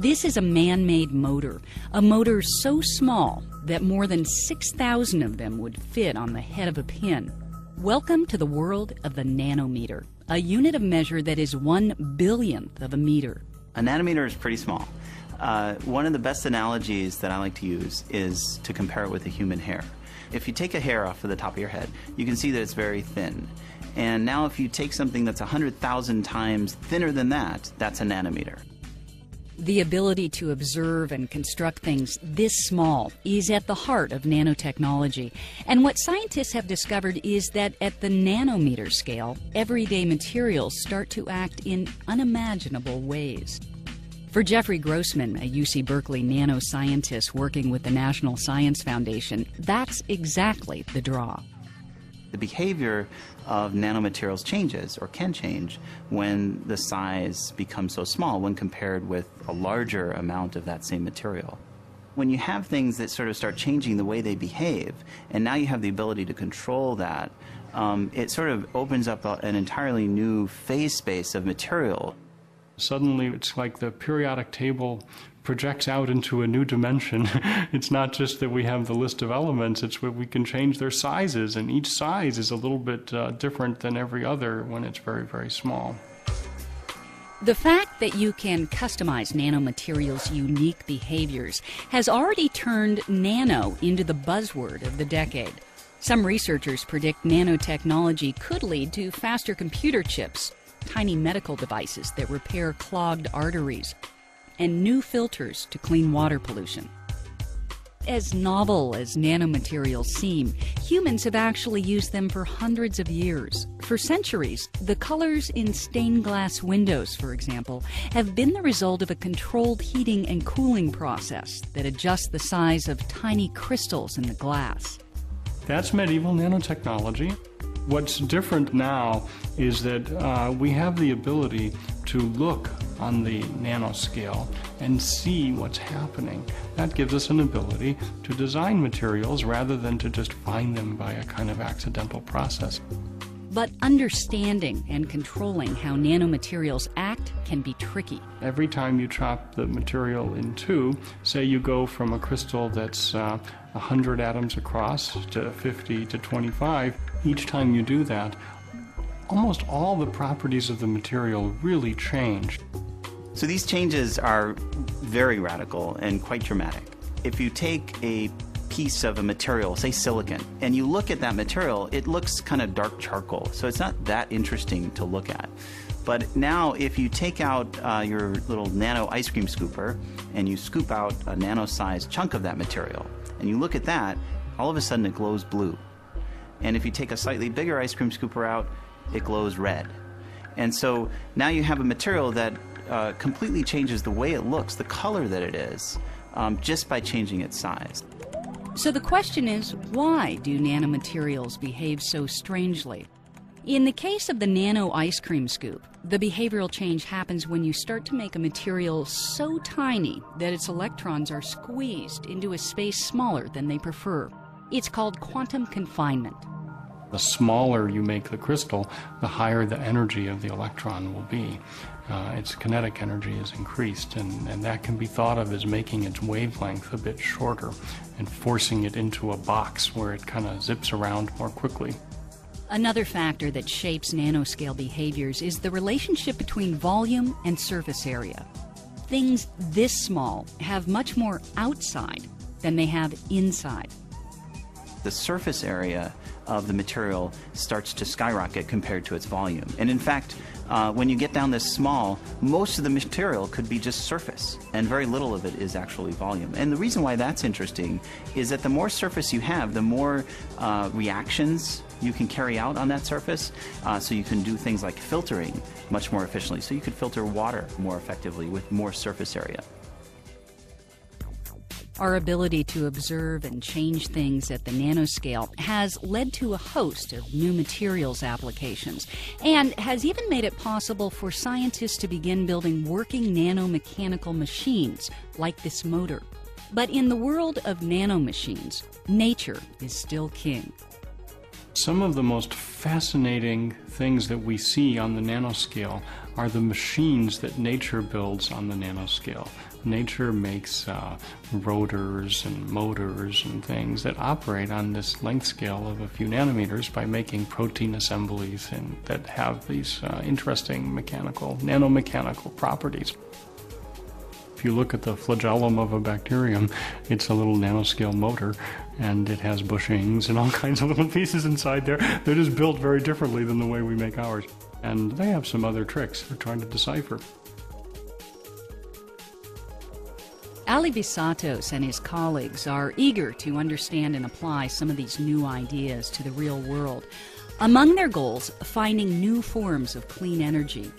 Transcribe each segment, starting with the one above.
This is a man-made motor, a motor so small that more than 6,000 of them would fit on the head of a pin. Welcome to the world of the nanometer, a unit of measure that is 1/billionth of a meter. A nanometer is pretty small. One of the best analogies that I like to use is to compare it with a human hair. If you take a hair off of the top of your head, you can see that it's very thin. And now if you take something that's 100,000 times thinner than that, that's a nanometer. The ability to observe and construct things this small is at the heart of nanotechnology. And what scientists have discovered is that at the nanometer scale, everyday materials start to act in unimaginable ways. For Jeffrey Grossman, a UC Berkeley nanoscientist working with the National Science Foundation, that's exactly the draw. The behavior of nanomaterials changes, or can change, when the size becomes so small when compared with a larger amount of that same material. When you have things that sort of start changing the way they behave, and now you have the ability to control that, it sort of opens up an entirely new phase space of material. Suddenly it's like the periodic table projects out into a new dimension. It's not just that we have the list of elements, it's where we can change their sizes, and each size is a little bit different than every other when it's very, very small. The fact that you can customize nanomaterials' unique behaviors has already turned nano into the buzzword of the decade. Some researchers predict nanotechnology could lead to faster computer chips, tiny medical devices that repair clogged arteries, and new filters to clean water pollution. As novel as nanomaterials seem, humans have actually used them for hundreds of years. For centuries, the colors in stained glass windows, for example, have been the result of a controlled heating and cooling process that adjusts the size of tiny crystals in the glass. That's medieval nanotechnology. What's different now is that we have the ability to look on the nanoscale and see what's happening. That gives us an ability to design materials rather than to just find them by a kind of accidental process. But understanding and controlling how nanomaterials act can be tricky. Every time you chop the material in two, say you go from a crystal that's 100 atoms across to 50 to 25, each time you do that, almost all the properties of the material really change. So these changes are very radical and quite dramatic. If you take a piece of a material, say silicon, and you look at that material, it looks kind of dark charcoal, so it's not that interesting to look at. But now if you take out your little nano ice cream scooper and you scoop out a nano-sized chunk of that material, and you look at that, all of a sudden it glows blue. And if you take a slightly bigger ice cream scooper out, it glows red. And so now you have a material that completely changes the way it looks, the color that it is, just by changing its size. So the question is, why do nanomaterials behave so strangely? In the case of the nano ice cream scoop, the behavioral change happens when you start to make a material so tiny that its electrons are squeezed into a space smaller than they prefer. It's called quantum confinement. The smaller you make the crystal, the higher the energy of the electron will be. Its kinetic energy is increased, and that can be thought of as making its wavelength a bit shorter and forcing it into a box where it kind of zips around more quickly. Another factor that shapes nanoscale behaviors is the relationship between volume and surface area. Things this small have much more outside than they have inside. The surface area of the material starts to skyrocket compared to its volume. And in fact, when you get down this small, most of the material could be just surface, and very little of it is actually volume. And the reason why that's interesting is that the more surface you have, the more reactions you can carry out on that surface, so you can do things like filtering much more efficiently. So you could filter water more effectively with more surface area. Our ability to observe and change things at the nanoscale has led to a host of new materials applications, and has even made it possible for scientists to begin building working nanomechanical machines like this motor. But in the world of nanomachines, nature is still king. Some of the most fascinating things that we see on the nanoscale are the machines that nature builds on the nanoscale. Nature makes rotors and motors and things that operate on this length scale of a few nanometers by making protein assemblies and that have these interesting nanomechanical properties. If you look at the flagellum of a bacterium, it's a little nanoscale motor, and it has bushings and all kinds of little pieces inside there. They're just built very differently than the way we make ours. And they have some other tricks they're trying to decipher. Ali Visatos and his colleagues are eager to understand and apply some of these new ideas to the real world. Among their goals, finding new forms of clean energy.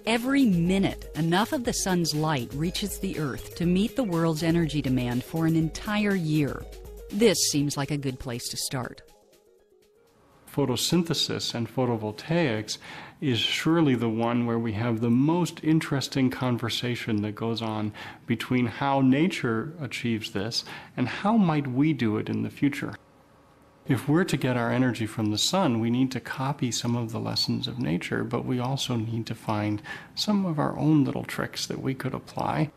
Every minute, enough of the sun's light reaches the Earth to meet the world's energy demand for an entire year. This seems like a good place to start. Photosynthesis and photovoltaics is surely the one where we have the most interesting conversation that goes on between how nature achieves this and how might we do it in the future. If we're to get our energy from the sun, we need to copy some of the lessons of nature, but we also need to find some of our own little tricks that we could apply.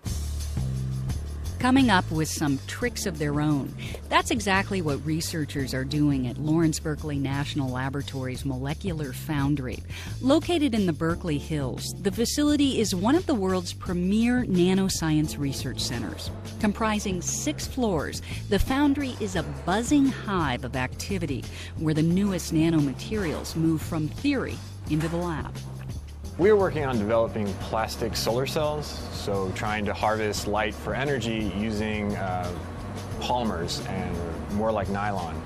Coming up with some tricks of their own. That's exactly what researchers are doing at Lawrence Berkeley National Laboratory's Molecular Foundry. Located in the Berkeley Hills, the facility is one of the world's premier nanoscience research centers. Comprising 6 floors, the foundry is a buzzing hive of activity where the newest nanomaterials move from theory into the lab. We're working on developing plastic solar cells, so trying to harvest light for energy using polymers and more like nylon.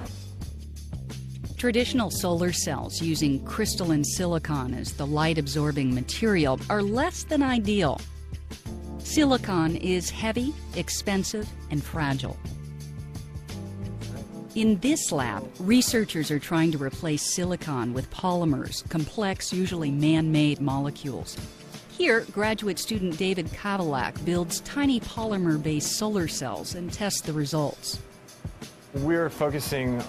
Traditional solar cells using crystalline silicon as the light-absorbing material are less than ideal. Silicon is heavy, expensive, and fragile. In this lab, researchers are trying to replace silicon with polymers, complex, usually man-made molecules. Here, graduate student David Kavalak builds tiny polymer-based solar cells and tests the results. We're focusing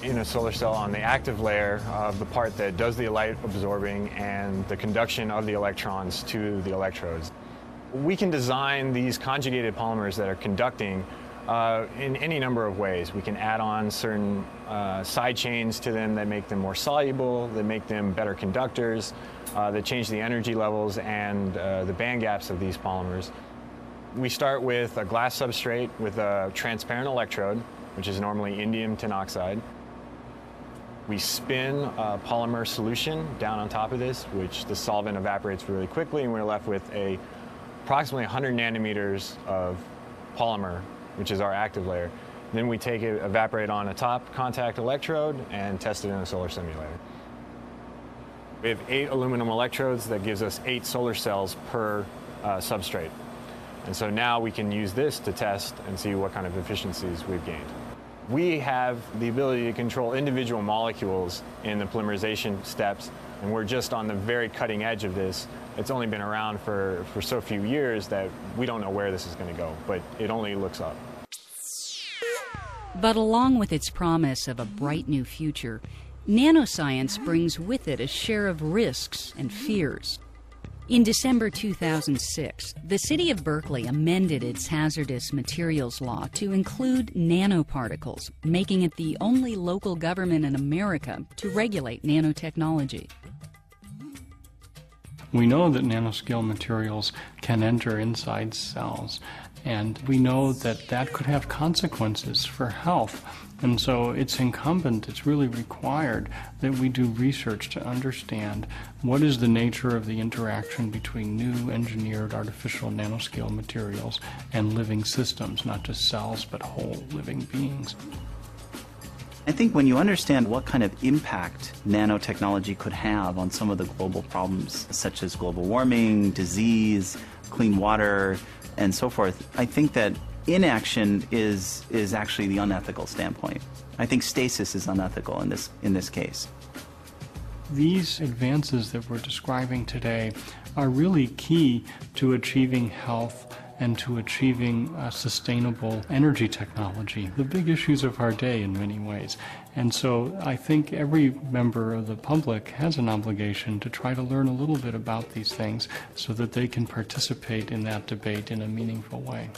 in a solar cell on the active layer of the part that does the light absorbing and the conduction of the electrons to the electrodes. We can design these conjugated polymers that are conducting in any number of ways. We can add on certain side chains to them that make them more soluble, that make them better conductors, that change the energy levels and the band gaps of these polymers. We start with a glass substrate with a transparent electrode, which is normally indium tin oxide. We spin a polymer solution down on top of this, which the solvent evaporates really quickly, and we're left with approximately 100 nanometers of polymer, which is our active layer. Then we take it, evaporate on a top contact electrode, and test it in a solar simulator. We have 8 aluminum electrodes that gives us 8 solar cells per substrate. And so now we can use this to test and see what kind of efficiencies we've gained. We have the ability to control individual molecules in the polymerization steps, and we're just on the very cutting edge of this. It's only been around for so few years that we don't know where this is going to go, but it only looks up. But along with its promise of a bright new future, nanoscience brings with it a share of risks and fears. In December 2006, the city of Berkeley amended its hazardous materials law to include nanoparticles, making it the only local government in America to regulate nanotechnology. We know that nanoscale materials can enter inside cells, and we know that that could have consequences for health. And so it's incumbent, it's really required that we do research to understand what is the nature of the interaction between new engineered artificial nanoscale materials and living systems, not just cells, but whole living beings. I think when you understand what kind of impact nanotechnology could have on some of the global problems, such as global warming, disease, clean water, and so forth, I think that inaction is actually the unethical standpoint. I think stasis is unethical in this case. These advances that we're describing today are really key to achieving health and to achieving sustainable energy technology, the big issues of our day in many ways. And so I think every member of the public has an obligation to try to learn a little bit about these things so that they can participate in that debate in a meaningful way.